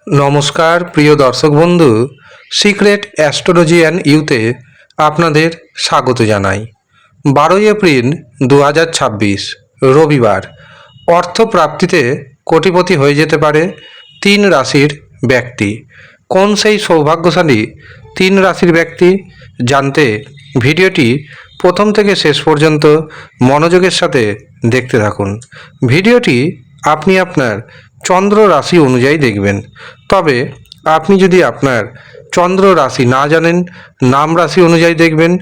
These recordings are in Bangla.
নমস্কার প্রিয় দর্শক বন্ধু, সিক্রেট অ্যাস্ট্রোলজি অ্যান্ড ইউতে আপনাদের স্বাগত জানাই। 12 এপ্রিল 2026 রবিবার। অর্থপ্রাপ্তিতে কোটিপতি হয়ে যেতে পারে 3 রাশির ব্যক্তি। কোন সেই সৌভাগ্যশালী 3 রাশির ব্যক্তি জানতে ভিডিওটি প্রথম থেকে শেষ পর্যন্ত মনোযোগের সাথে দেখতে থাকুন। ভিডিওটি আপনি আপনার চন্দ্র রাশি অনুযায়ী দেখবেন। তবে আপনি যদি আপনার চন্দ্র রাশি না জানেন, নাম রাশি অনুযায়ী দেখবেন,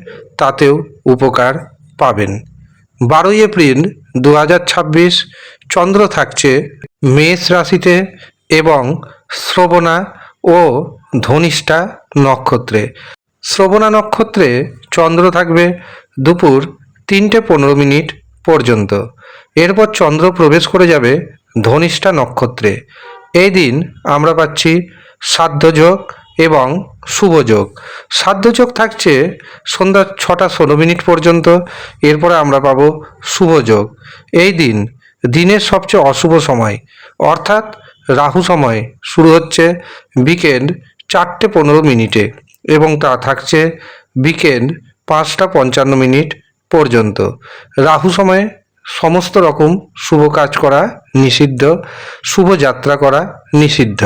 তাতেও উপকার পাবেন। 12 এপ্রিল 2026 চন্দ্র থাকছে মেষ রাশিতে এবং শ্রবণা ও ধনিষ্ঠা নক্ষত্রে। শ্রবণা নক্ষত্রে চন্দ্র থাকবে দুপুর 3:15 পর্যন্ত। এরপর চন্দ্র প্রবেশ করে যাবে ধনিষ্ঠা নক্ষত্রে। এই দিন আমরা পাচ্ছি সাধ্যযোগ এবং শুভযোগ। সাধ্যযোগ থাকছে সন্ধ্যা 6:16 পর্যন্ত। এরপরে আমরা পাবো শুভযোগ। এই দিন দিনের সবচেয়ে অশুভ সময় অর্থাৎ রাহু সময় শুরু হচ্ছে বিকেল 4:15 এবং তা থাকছে বিকেল 5:55 পর্যন্ত। রাহু সময়ে সমস্ত রকম শুভ কাজ করা নিষিদ্ধ, শুভযাত্রা করা নিষিদ্ধ।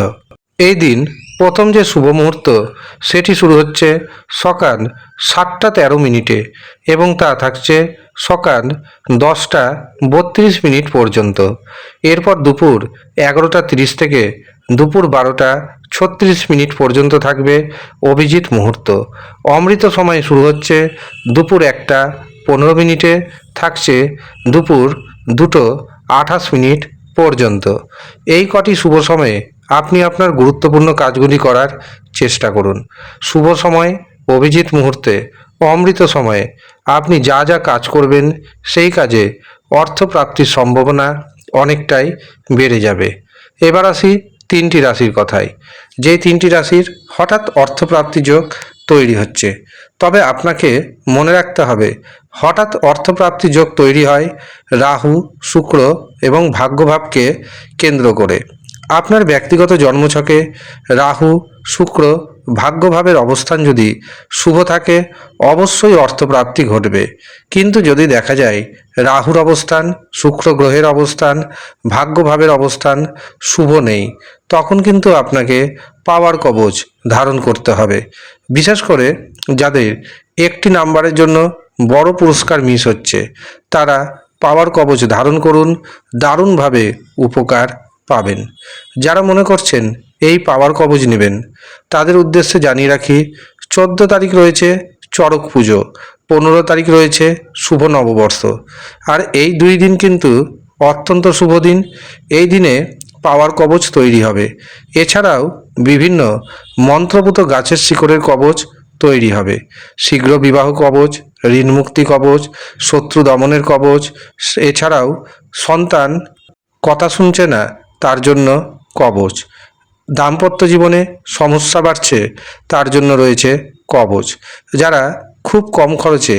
এই দিন প্রথম যে শুভ মুহূর্ত সেটি শুরু হচ্ছে সকাল 7:13 এবং তা থাকছে সকাল 10:32 পর্যন্ত। এরপর দুপুর 11:30 থেকে দুপুর 12:36 পর্যন্ত থাকবে অভিজিৎ মুহূর্ত। অমৃত সময় শুরু হচ্ছে দুপুর 1:15 থাকছে দুপুর 2:28 পর্যন্ত। এই কটি শুভ সময়ে আপনি আপনার গুরুত্বপূর্ণ কাজগুলি করার চেষ্টা করুন। শুভ সময় অভিজিৎ মুহূর্তে অমৃত সময়ে আপনি যা যা কাজ করবেন সেই কাজে অর্থপ্রাপ্তির সম্ভাবনা অনেকটাই বেড়ে যাবে। এবার আসি 3টি রাশির কথায়। যেই 3টি রাশির হঠাৎ অর্থপ্রাপ্তি যোগ তৈরি হচ্ছে। তবে আপনাকে মনে রাখতে হবে, হঠাৎ অর্থপ্রাপ্তি যোগ তৈরি হয় রাহু, শুক্র এবং ভাগ্যভাবকে কেন্দ্র করে। আপনার ব্যক্তিগত জন্মছকে রাহু, শুক্র, ভাগ্যভাবের অবস্থান যদি শুভ থাকে অবশ্যই অর্থপ্রাপ্তি ঘটবে। কিন্তু যদি দেখা যায় রাহুর অবস্থান, শুক্র গ্রহের অবস্থান, ভাগ্যভাবের অবস্থান শুভ নেই, তখন কিন্তু আপনাকে পাওয়ার কবচ ধারণ করতে হবে। বিশেষ করে যাদের একটি নাম্বারের জন্য বড় পুরস্কার মিস হচ্ছে, তারা পাওয়ার কবচ ধারণ করুন, দারুণভাবে উপকার পাবেন। যারা মনে করছেন এই পাওয়ার কবচ নেবেন, তাদের উদ্দেশ্যে জানিয়ে রাখি 14 তারিখ রয়েছে চড়ক পুজো, 15 তারিখ রয়েছে শুভ নববর্ষ। আর এই 2 দিন কিন্তু অত্যন্ত শুভ দিন। এই দিনে পাওয়ার কবচ তৈরি হবে। এছাড়াও বিভিন্ন মন্ত্রপুত গাছের শিকড়ের কবচ তৈরি হবে। শীঘ্র বিবাহ কবচ, ঋণ মুক্তি কবচ, শত্রু দমনের কবচ, এছাড়াও সন্তান কথা শুনছে না তার জন্য কবচ, দাম্পত্য জীবনে সমস্যা বাড়ছে তার জন্য রয়েছে কবচ। যারা খুব কম খরচে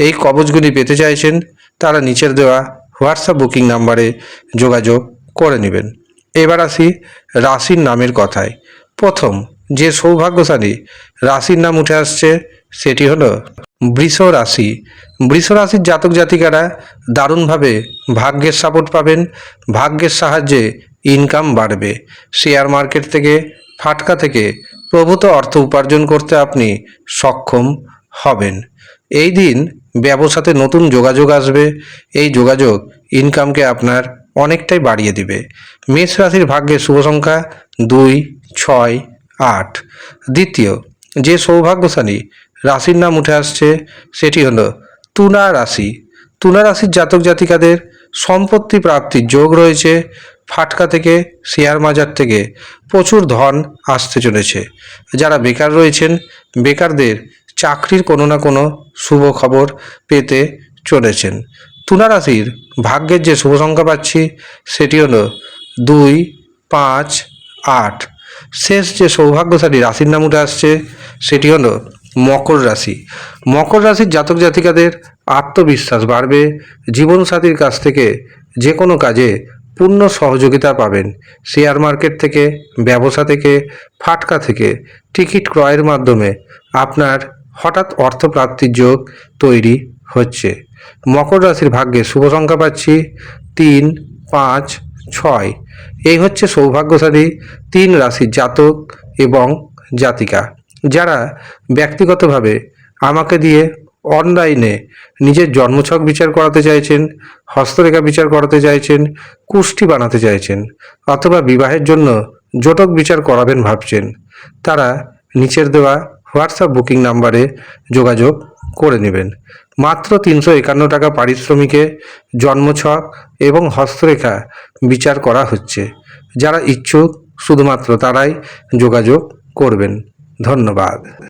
এই কবচগুলি পেতে চাইছেন, তারা নিচের দেওয়া হোয়াটসঅ্যাপ বুকিং নাম্বারে যোগাযোগ করে নেবেন। এবার আসি রাশির নামের কথায়। প্রথম যে সৌভাগ্যশালী রাশির নাম উঠে আসছে সেটি হলো বৃষ রাশি। বৃষ রাশির জাতক জাতিকারা দারুণভাবে ভাগ্যের সাপোর্ট পাবেন। ভাগ্যের সাহায্যে ইনকাম বাড়বে। শেয়ার মার্কেট থেকে, ফাটকা থেকে প্রভূত অর্থ উপার্জন করতে আপনি সক্ষম হবেন। এই দিন ব্যবসাতে নতুন যোগাযোগ আসবে। এই যোগাযোগ ইনকামকে আপনার অনেকটাই বাড়িয়ে দিবে। মেষ রাশির ভাগ্যের শুভ সংখ্যা 2, 6, 8। দ্বিতীয় যে সৌভাগ্যশালী রাশির নাম উঠে আসছে সেটি হলো তুলা রাশি। তুলা রাশির জাতক জাতিকাদের সম্পত্তি প্রাপ্তির যোগ রয়েছে। ফাটকা থেকে, শেয়ার বাজার থেকে প্রচুর ধন আসতে চলেছে। যারা বেকার রয়েছেন, বেকারদের চাকরির কোনো না কোনো শুভ খবর পেতে চলেছেন। তুলা রাশির ভাগ্যের যে শুভ সংখ্যা পাচ্ছি সেটি হলো 2, 5, 8। শেষ যে সৌভাগ্যশালী রাশির নাম উঠে আসছে সেটি হলো মকর রাশি। মকর রাশির জাতক জাতিকাদের আত্মবিশ্বাস বাড়বে। জীবনসাথীর কাছ থেকে যে কোনো কাজে পূর্ণ সহযোগিতা পাবেন। শেয়ার মার্কেট থেকে, ব্যবসা থেকে, ফাটকা থেকে টিকিট ক্রয়ের মাধ্যমে আপনার হঠাৎ অর্থপ্রাপ্তির যোগ তৈরি হচ্ছে। মকর রাশির ভাগ্যে শুভ সংখ্যা পাচ্ছি 3, 5, 6। এই হচ্ছে সৌভাগ্যশালী 3 রাশির জাতক এবং জাতিকা, যারা ব্যক্তিগতভাবে আমাকে দিয়ে অনলাইনে নিজের জন্মছক বিচার করাতে চাইছেন, হস্তরেখা বিচার করাতে চাইছেন, কুষ্টি বানাতে চাইছেন, অথবা বিবাহের জন্য জটক বিচার করাবেন ভাবছেন। তারা নিচের দেওয়া হোয়াটসঅ্যাপ বুকিং নাম্বারে যোগাযোগ করে নেবেন। মাত্র 351 টাকা পারিশ্রমিকে জন্মছক এবং হস্তরেখা বিচার করা হচ্ছে। যারা ইচ্ছুক শুধুমাত্র তারাই যোগাযোগ করবেন। ধন্যবাদ।